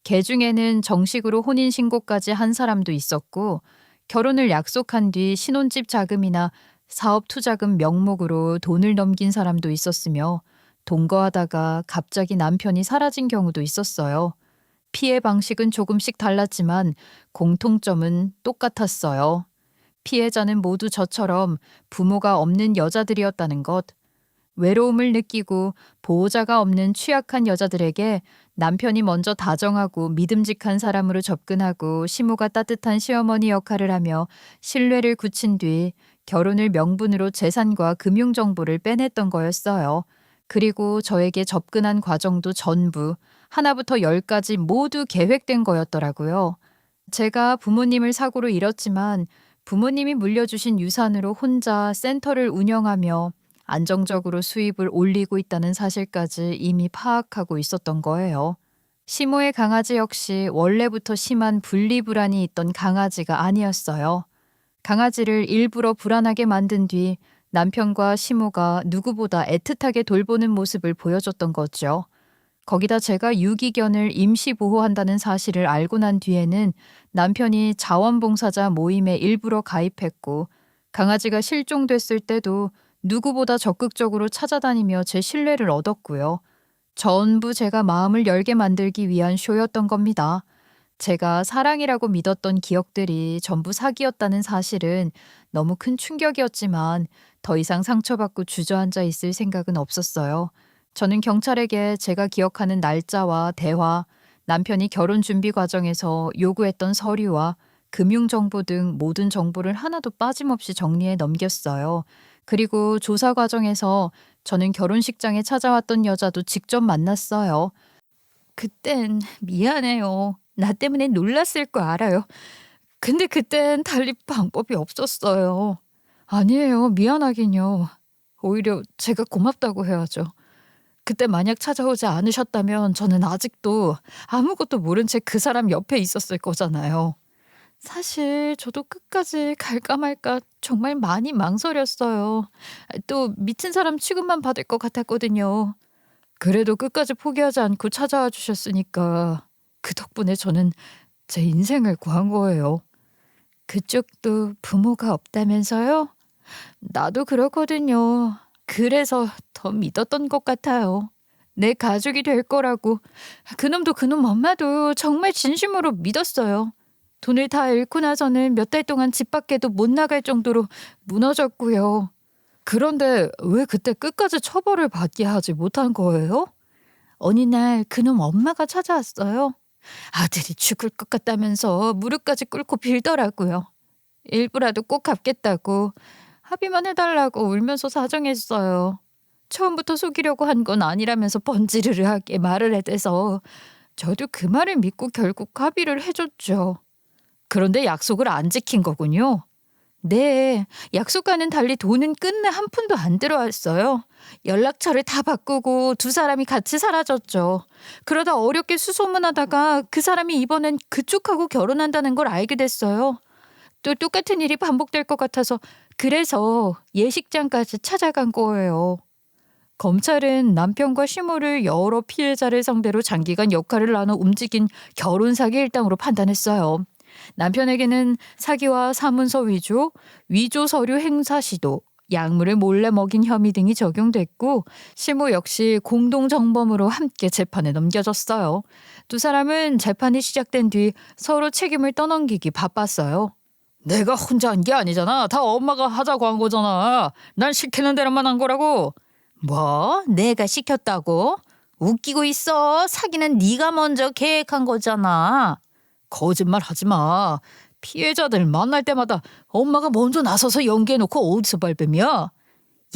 Speaker 1: 걔 중에는 정식으로 혼인신고까지 한 사람도 있었고 결혼을 약속한 뒤 신혼집 자금이나 사업 투자금 명목으로 돈을 넘긴 사람도 있었으며 동거하다가 갑자기 남편이 사라진 경우도 있었어요. 피해 방식은 조금씩 달랐지만 공통점은 똑같았어요. 피해자는 모두 저처럼 부모가 없는 여자들이었다는 것. 외로움을 느끼고 보호자가 없는 취약한 여자들에게 남편이 먼저 다정하고 믿음직한 사람으로 접근하고 시모가 따뜻한 시어머니 역할을 하며 신뢰를 굳힌 뒤 결혼을 명분으로 재산과 금융정보를 빼냈던 거였어요. 그리고 저에게 접근한 과정도 전부 하나부터 10까지 모두 계획된 거였더라고요. 제가 부모님을 사고로 잃었지만 부모님이 물려주신 유산으로 혼자 센터를 운영하며 안정적으로 수입을 올리고 있다는 사실까지 이미 파악하고 있었던 거예요. 시모의 강아지 역시 원래부터 심한 분리불안이 있던 강아지가 아니었어요. 강아지를 일부러 불안하게 만든 뒤 남편과 시모가 누구보다 애틋하게 돌보는 모습을 보여줬던 거죠. 거기다 제가 유기견을 임시 보호한다는 사실을 알고 난 뒤에는 남편이 자원봉사자 모임에 일부러 가입했고 강아지가 실종됐을 때도 누구보다 적극적으로 찾아다니며 제 신뢰를 얻었고요. 전부 제가 마음을 열게 만들기 위한 쇼였던 겁니다. 제가 사랑이라고 믿었던 기억들이 전부 사기였다는 사실은 너무 큰 충격이었지만 더 이상 상처받고 주저앉아 있을 생각은 없었어요. 저는 경찰에게 제가 기억하는 날짜와 대화, 남편이 결혼 준비 과정에서 요구했던 서류와 금융정보 등 모든 정보를 하나도 빠짐없이 정리해 넘겼어요. 그리고 조사 과정에서 저는 결혼식장에 찾아왔던 여자도 직접 만났어요. 그땐 미안해요. 나 때문에 놀랐을 거 알아요. 근데 그땐 달리 방법이 없었어요. 아니에요. 미안하긴요. 오히려 제가 고맙다고 해야죠. 그때 만약 찾아오지 않으셨다면 저는 아직도 아무것도 모른 채 그 사람 옆에 있었을 거잖아요. 사실 저도 끝까지 갈까 말까 정말 많이 망설였어요. 또 미친 사람 취급만 받을 것 같았거든요. 그래도 끝까지 포기하지 않고 찾아와 주셨으니까 그 덕분에 저는 제 인생을 구한 거예요. 그쪽도 부모가 없다면서요? 나도 그렇거든요. 그래서 더 믿었던 것 같아요. 내 가족이 될 거라고. 그놈도 그놈 엄마도 정말 진심으로 믿었어요. 돈을 다 잃고 나서는 몇 달 동안 집 밖에도 못 나갈 정도로 무너졌고요.
Speaker 2: 그런데 왜 그때 끝까지 처벌을 받게 하지 못한 거예요?
Speaker 1: 어느 날 그놈 엄마가 찾아왔어요. 아들이 죽을 것 같다면서 무릎까지 꿇고 빌더라고요. 일부라도 꼭 갚겠다고 합의만 해달라고 울면서 사정했어요. 처음부터 속이려고 한 건 아니라면서 번지르르하게 말을 해대서 저도 그 말을 믿고 결국 합의를 해줬죠.
Speaker 2: 그런데 약속을 안 지킨 거군요.
Speaker 1: 네, 약속과는 달리 돈은 끝내 한 푼도 안 들어왔어요. 연락처를 다 바꾸고 두 사람이 같이 사라졌죠. 그러다 어렵게 수소문하다가 그 사람이 이번엔 그쪽하고 결혼한다는 걸 알게 됐어요. 또 똑같은 일이 반복될 것 같아서 그래서 예식장까지 찾아간 거예요. 검찰은 남편과 시모를 여러 피해자를 상대로 장기간 역할을 나눠 움직인 결혼 사기 일당으로 판단했어요. 남편에게는 사기와 사문서 위조, 위조 서류 행사 시도, 약물을 몰래 먹인 혐의 등이 적용됐고 시모 역시 공동 정범으로 함께 재판에 넘겨졌어요. 두 사람은 재판이 시작된 뒤 서로 책임을 떠넘기기 바빴어요.
Speaker 2: 내가 혼자 한 게 아니잖아. 다 엄마가 하자고 한 거잖아. 난 시키는 대로만 한 거라고.
Speaker 1: 뭐? 내가 시켰다고? 웃기고 있어. 사기는 네가 먼저 계획한 거잖아.
Speaker 2: 거짓말 하지 마. 피해자들 만날 때마다 엄마가 먼저 나서서 연기해놓고 어디서 발뺌이야?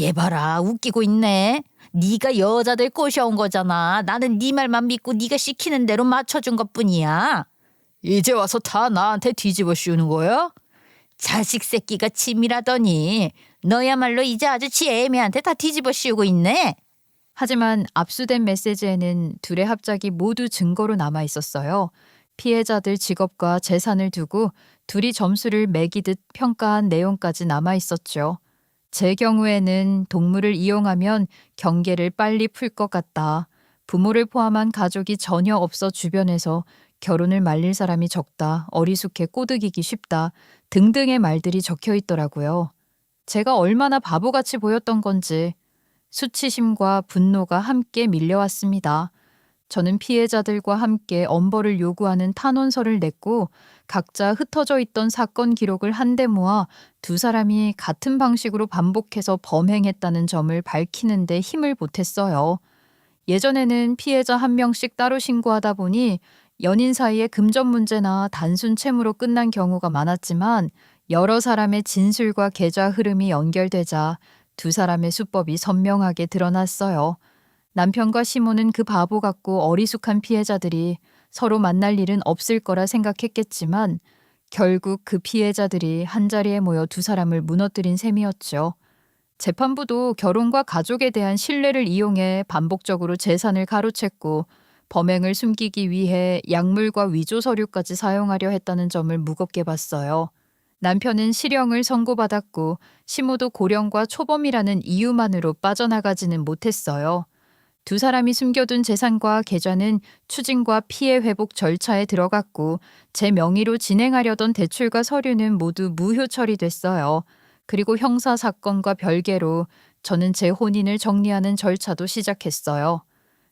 Speaker 1: 얘 봐라, 웃기고 있네. 네가 여자들 꼬셔온 거잖아. 나는 네 말만 믿고 네가 시키는 대로 맞춰준 것뿐이야.
Speaker 2: 이제 와서 다 나한테 뒤집어 씌우는 거야?
Speaker 1: 자식 새끼가 치밀하더니 너야말로 이제 아주 지 애미한테 다 뒤집어 씌우고 있네. 하지만 압수된 메시지에는 둘의 합작이 모두 증거로 남아 있었어요. 피해자들 직업과 재산을 두고 둘이 점수를 매기듯 평가한 내용까지 남아 있었죠. 제 경우에는 동물을 이용하면 경계를 빨리 풀 것 같다. 부모를 포함한 가족이 전혀 없어 주변에서 결혼을 말릴 사람이 적다. 어리숙해 꼬드기기 쉽다. 등등의 말들이 적혀 있더라고요. 제가 얼마나 바보같이 보였던 건지 수치심과 분노가 함께 밀려왔습니다. 저는 피해자들과 함께 엄벌을 요구하는 탄원서를 냈고 각자 흩어져 있던 사건 기록을 한데 모아 두 사람이 같은 방식으로 반복해서 범행했다는 점을 밝히는 데 힘을 보탰어요. 예전에는 피해자 한 명씩 따로 신고하다 보니 연인 사이의 금전 문제나 단순 채무로 끝난 경우가 많았지만 여러 사람의 진술과 계좌 흐름이 연결되자 두 사람의 수법이 선명하게 드러났어요. 남편과 시모는 그 바보 같고 어리숙한 피해자들이 서로 만날 일은 없을 거라 생각했겠지만 결국 그 피해자들이 한자리에 모여 두 사람을 무너뜨린 셈이었죠. 재판부도 결혼과 가족에 대한 신뢰를 이용해 반복적으로 재산을 가로챘고 범행을 숨기기 위해 약물과 위조 서류까지 사용하려 했다는 점을 무겁게 봤어요. 남편은 실형을 선고받았고 시모도 고령과 초범이라는 이유만으로 빠져나가지는 못했어요. 두 사람이 숨겨둔 재산과 계좌는 추징과 피해 회복 절차에 들어갔고 제 명의로 진행하려던 대출과 서류는 모두 무효 처리됐어요. 그리고 형사 사건과 별개로 저는 제 혼인을 정리하는 절차도 시작했어요.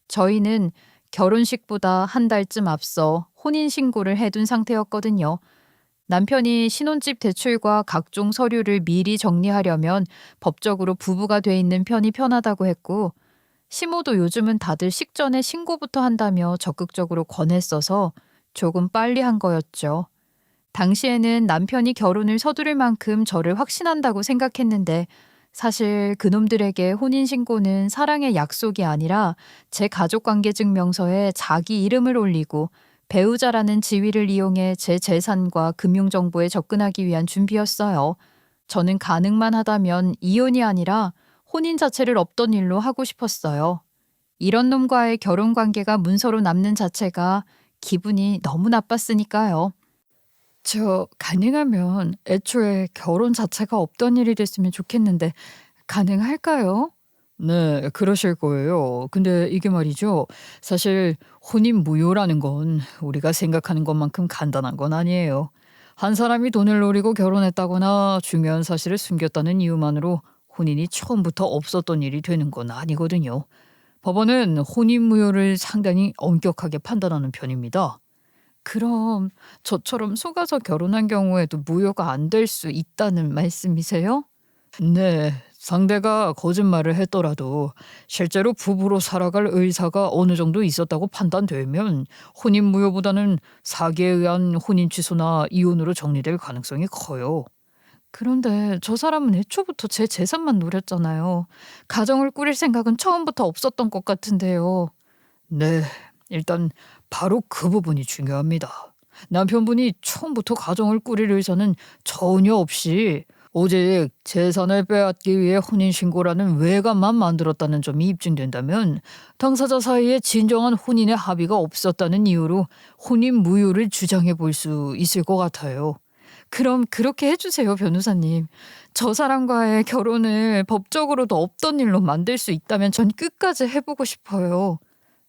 Speaker 1: 저희는 결혼식보다 한 달쯤 앞서 혼인신고를 해둔 상태였거든요. 남편이 신혼집 대출과 각종 서류를 미리 정리하려면 법적으로 부부가 돼 있는 편이 편하다고 했고 시모도 요즘은 다들 식전에 신고부터 한다며 적극적으로 권했어서 조금 빨리 한 거였죠. 당시에는 남편이 결혼을 서두를 만큼 저를 확신한다고 생각했는데 사실 그놈들에게 혼인신고는 사랑의 약속이 아니라 제 가족관계증명서에 자기 이름을 올리고 배우자라는 지위를 이용해 제 재산과 금융정보에 접근하기 위한 준비였어요. 저는 가능만 하다면 이혼이 아니라 혼인 자체를 없던 일로 하고 싶었어요. 이런 놈과의 결혼관계가 문서로 남는 자체가 기분이 너무 나빴으니까요. 가능하면 애초에 결혼 자체가 없던 일이 됐으면 좋겠는데 가능할까요?
Speaker 2: 네, 그러실 거예요. 근데 이게 말이죠. 사실 혼인 무효라는 건 우리가 생각하는 것만큼 간단한 건 아니에요. 한 사람이 돈을 노리고 결혼했다거나 중요한 사실을 숨겼다는 이유만으로 혼인이 처음부터 없었던 일이 되는 건 아니거든요. 법원은 혼인 무효를 상당히 엄격하게 판단하는 편입니다.
Speaker 1: 그럼 저처럼 속아서 결혼한 경우에도 무효가 안 될 수 있다는 말씀이세요?
Speaker 2: 네, 상대가 거짓말을 했더라도 실제로 부부로 살아갈 의사가 어느 정도 있었다고 판단되면 혼인 무효보다는 사기에 의한 혼인 취소나 이혼으로 정리될 가능성이 커요.
Speaker 1: 그런데 저 사람은 애초부터 제 재산만 노렸잖아요. 가정을 꾸릴 생각은 처음부터 없었던 것 같은데요.
Speaker 2: 네, 일단 바로 그 부분이 중요합니다. 남편분이 처음부터 가정을 꾸릴 의사는 전혀 없이 오직 재산을 빼앗기 위해 혼인신고라는 외관만 만들었다는 점이 입증된다면 당사자 사이에 진정한 혼인의 합의가 없었다는 이유로 혼인 무효를 주장해 볼 수 있을 것 같아요.
Speaker 1: 그럼 그렇게 해주세요, 변호사님. 저 사람과의 결혼을 법적으로도 없던 일로 만들 수 있다면 전 끝까지 해보고 싶어요.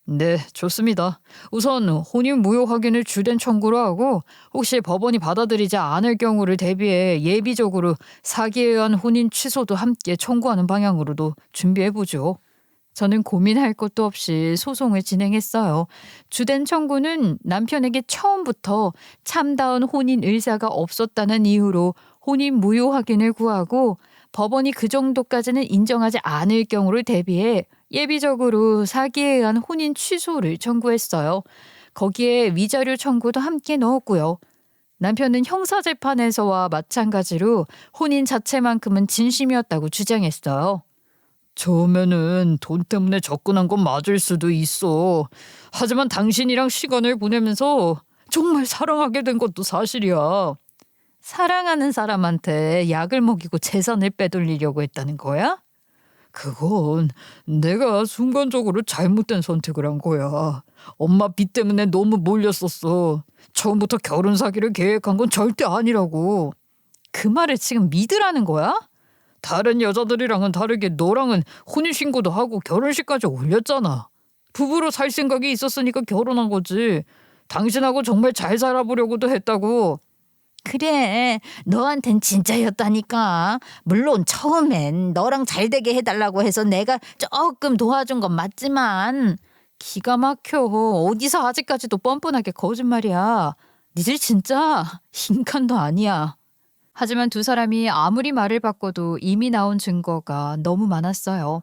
Speaker 2: 네, 좋습니다. 우선 혼인 무효 확인을 주된 청구로 하고 혹시 법원이 받아들이지 않을 경우를 대비해 예비적으로 사기에 의한 혼인 취소도 함께 청구하는 방향으로도 준비해 보죠.
Speaker 1: 저는 고민할 것도 없이 소송을 진행했어요. 주된 청구는 남편에게 처음부터 참다운 혼인 의사가 없었다는 이유로 혼인 무효 확인을 구하고 법원이 그 정도까지는 인정하지 않을 경우를 대비해 예비적으로 사기에 의한 혼인 취소를 청구했어요. 거기에 위자료 청구도 함께 넣었고요. 남편은 형사재판에서와 마찬가지로 혼인 자체만큼은 진심이었다고 주장했어요.
Speaker 2: 처음에는 돈 때문에 접근한 건 맞을 수도 있어. 하지만 당신이랑 시간을 보내면서 정말 사랑하게 된 것도 사실이야.
Speaker 1: 사랑하는 사람한테 약을 먹이고 재산을 빼돌리려고 했다는 거야?
Speaker 2: 그건 내가 순간적으로 잘못된 선택을 한 거야. 엄마 빚 때문에 너무 몰렸었어. 처음부터 결혼 사기를 계획한 건 절대 아니라고.
Speaker 1: 그 말을 지금 믿으라는 거야?
Speaker 2: 다른 여자들이랑은 다르게 너랑은 혼인신고도 하고 결혼식까지 올렸잖아. 부부로 살 생각이 있었으니까 결혼한 거지. 당신하고 정말 잘 살아보려고도 했다고.
Speaker 3: 그래, 너한텐 진짜였다니까. 물론 처음엔 너랑 잘 되게 해달라고 해서 내가 조금 도와준 건 맞지만
Speaker 1: 기가 막혀. 어디서 아직까지도 뻔뻔하게 거짓말이야. 니들 진짜 인간도 아니야. 하지만 두 사람이 아무리 말을 바꿔도 이미 나온 증거가 너무 많았어요.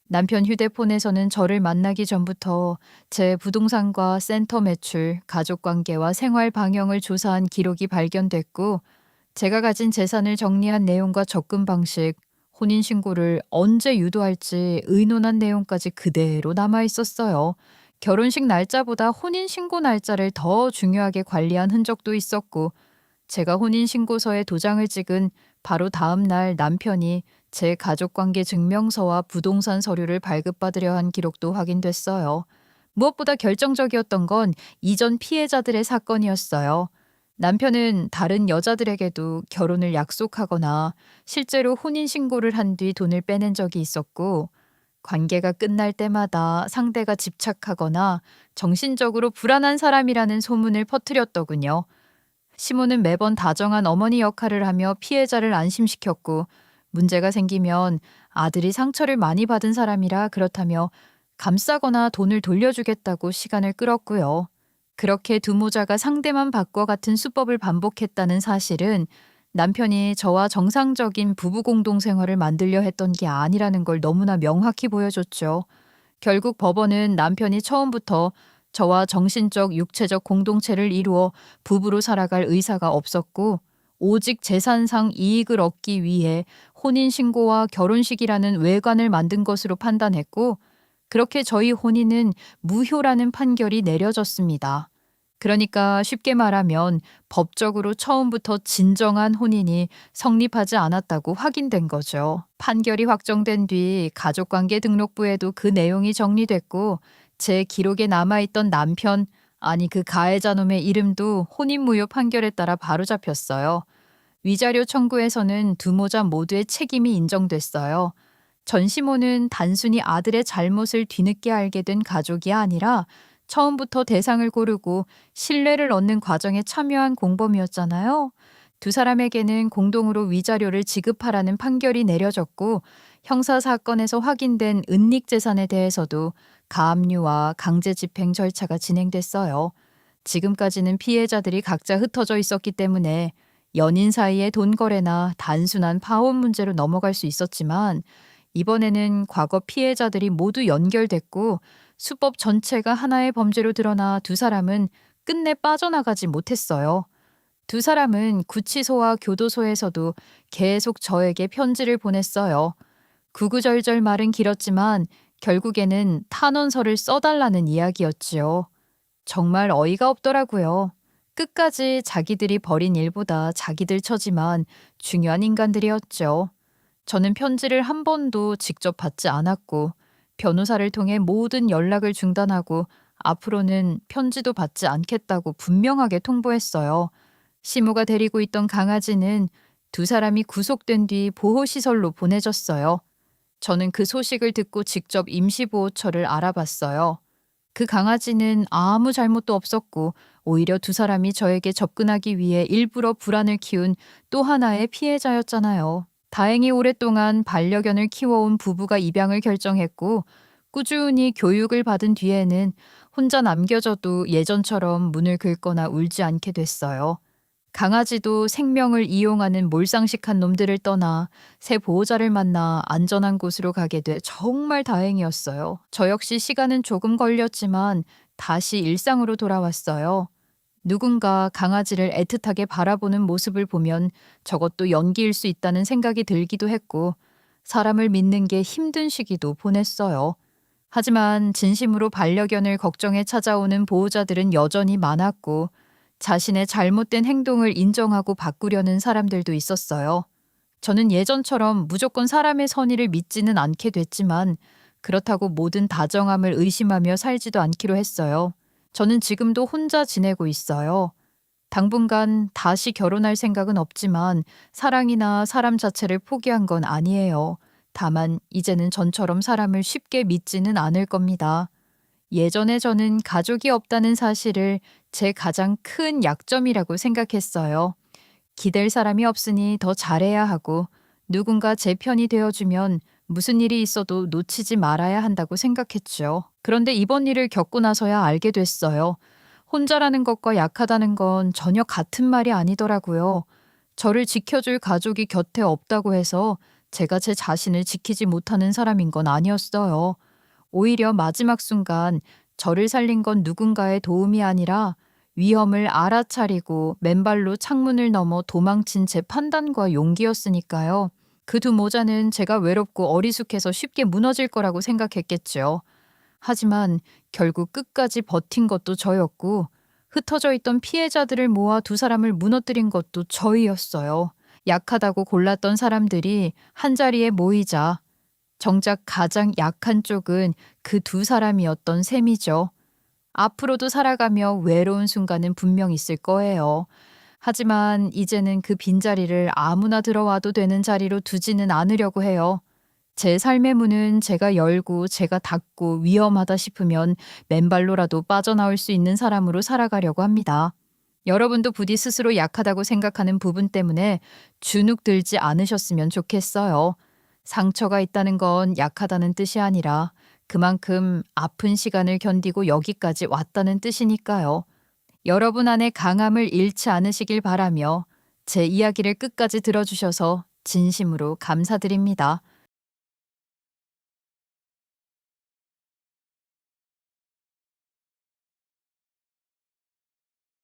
Speaker 1: 남편 휴대폰에서는 저를 만나기 전부터 제 부동산과 센터 매출, 가족관계와 생활 방향을 조사한 기록이 발견됐고 제가 가진 재산을 정리한 내용과 접근 방식, 혼인신고를 언제 유도할지 의논한 내용까지 그대로 남아 있었어요. 결혼식 날짜보다 혼인신고 날짜를 더 중요하게 관리한 흔적도 있었고 제가 혼인신고서에 도장을 찍은 바로 다음 날 남편이 제 가족관계 증명서와 부동산 서류를 발급받으려 한 기록도 확인됐어요. 무엇보다 결정적이었던 건 이전 피해자들의 사건이었어요. 남편은 다른 여자들에게도 결혼을 약속하거나 실제로 혼인신고를 한 뒤 돈을 빼낸 적이 있었고 관계가 끝날 때마다 상대가 집착하거나 정신적으로 불안한 사람이라는 소문을 퍼뜨렸더군요. 시모는 매번 다정한 어머니 역할을 하며 피해자를 안심시켰고 문제가 생기면 아들이 상처를 많이 받은 사람이라 그렇다며 감싸거나 돈을 돌려주겠다고 시간을 끌었고요. 그렇게 두 모자가 상대만 바꿔 같은 수법을 반복했다는 사실은 남편이 저와 정상적인 부부 공동 생활을 만들려 했던 게 아니라는 걸 너무나 명확히 보여줬죠. 결국 법원은 남편이 처음부터 저와 정신적, 육체적 공동체를 이루어 부부로 살아갈 의사가 없었고 오직 재산상 이익을 얻기 위해 혼인신고와 결혼식이라는 외관을 만든 것으로 판단했고 그렇게 저희 혼인은 무효라는 판결이 내려졌습니다. 그러니까 쉽게 말하면 법적으로 처음부터 진정한 혼인이 성립하지 않았다고 확인된 거죠. 판결이 확정된 뒤 가족관계 등록부에도 그 내용이 정리됐고 제 기록에 남아있던 남편, 아니 그 가해자놈의 이름도 혼인무효 판결에 따라 바로잡혔어요. 위자료 청구에서는 두 모자 모두의 책임이 인정됐어요. 전시모는 단순히 아들의 잘못을 뒤늦게 알게 된 가족이 아니라 처음부터 대상을 고르고 신뢰를 얻는 과정에 참여한 공범이었잖아요. 두 사람에게는 공동으로 위자료를 지급하라는 판결이 내려졌고 형사 사건에서 확인된 은닉 재산에 대해서도 가압류와 강제 집행 절차가 진행됐어요. 지금까지는 피해자들이 각자 흩어져 있었기 때문에 연인 사이의 돈 거래나 단순한 파혼 문제로 넘어갈 수 있었지만 이번에는 과거 피해자들이 모두 연결됐고 수법 전체가 하나의 범죄로 드러나 두 사람은 끝내 빠져나가지 못했어요. 두 사람은 구치소와 교도소에서도 계속 저에게 편지를 보냈어요. 구구절절 말은 길었지만 결국에는 탄원서를 써달라는 이야기였지요. 정말 어이가 없더라고요. 끝까지 자기들이 벌인 일보다 자기들 처지만 중요한 인간들이었죠. 저는 편지를 한 번도 직접 받지 않았고 변호사를 통해 모든 연락을 중단하고 앞으로는 편지도 받지 않겠다고 분명하게 통보했어요. 시모가 데리고 있던 강아지는 두 사람이 구속된 뒤 보호시설로 보내졌어요. 저는 그 소식을 듣고 직접 임시보호처를 알아봤어요. 그 강아지는 아무 잘못도 없었고 오히려 두 사람이 저에게 접근하기 위해 일부러 불안을 키운 또 하나의 피해자였잖아요. 다행히 오랫동안 반려견을 키워온 부부가 입양을 결정했고 꾸준히 교육을 받은 뒤에는 혼자 남겨져도 예전처럼 문을 긁거나 울지 않게 됐어요. 강아지도 생명을 이용하는 몰상식한 놈들을 떠나 새 보호자를 만나 안전한 곳으로 가게 돼 정말 다행이었어요. 저 역시 시간은 조금 걸렸지만 다시 일상으로 돌아왔어요. 누군가 강아지를 애틋하게 바라보는 모습을 보면 저것도 연기일 수 있다는 생각이 들기도 했고 사람을 믿는 게 힘든 시기도 보냈어요. 하지만 진심으로 반려견을 걱정해 찾아오는 보호자들은 여전히 많았고 자신의 잘못된 행동을 인정하고 바꾸려는 사람들도 있었어요. 저는 예전처럼 무조건 사람의 선의를 믿지는 않게 됐지만 그렇다고 모든 다정함을 의심하며 살지도 않기로 했어요. 저는 지금도 혼자 지내고 있어요. 당분간 다시 결혼할 생각은 없지만 사랑이나 사람 자체를 포기한 건 아니에요. 다만 이제는 전처럼 사람을 쉽게 믿지는 않을 겁니다. 예전에 저는 가족이 없다는 사실을 제 가장 큰 약점이라고 생각했어요. 기댈 사람이 없으니 더 잘해야 하고 누군가 제 편이 되어주면 무슨 일이 있어도 놓치지 말아야 한다고 생각했죠. 그런데 이번 일을 겪고 나서야 알게 됐어요. 혼자라는 것과 약하다는 건 전혀 같은 말이 아니더라고요. 저를 지켜줄 가족이 곁에 없다고 해서 제가 제 자신을 지키지 못하는 사람인 건 아니었어요. 오히려 마지막 순간 저를 살린 건 누군가의 도움이 아니라 위험을 알아차리고 맨발로 창문을 넘어 도망친 제 판단과 용기였으니까요. 그 두 모자는 제가 외롭고 어리숙해서 쉽게 무너질 거라고 생각했겠죠. 하지만 결국 끝까지 버틴 것도 저였고 흩어져 있던 피해자들을 모아 두 사람을 무너뜨린 것도 저희였어요. 약하다고 골랐던 사람들이 한자리에 모이자 정작 가장 약한 쪽은 그 두 사람이었던 셈이죠. 앞으로도 살아가며 외로운 순간은 분명 있을 거예요. 하지만 이제는 그 빈자리를 아무나 들어와도 되는 자리로 두지는 않으려고 해요. 제 삶의 문은 제가 열고 제가 닫고 위험하다 싶으면 맨발로라도 빠져나올 수 있는 사람으로 살아가려고 합니다. 여러분도 부디 스스로 약하다고 생각하는 부분 때문에 주눅 들지 않으셨으면 좋겠어요. 상처가 있다는 건 약하다는 뜻이 아니라 그만큼 아픈 시간을 견디고 여기까지 왔다는 뜻이니까요. 여러분 안에 강함을 잃지 않으시길 바라며 제 이야기를 끝까지 들어주셔서 진심으로 감사드립니다.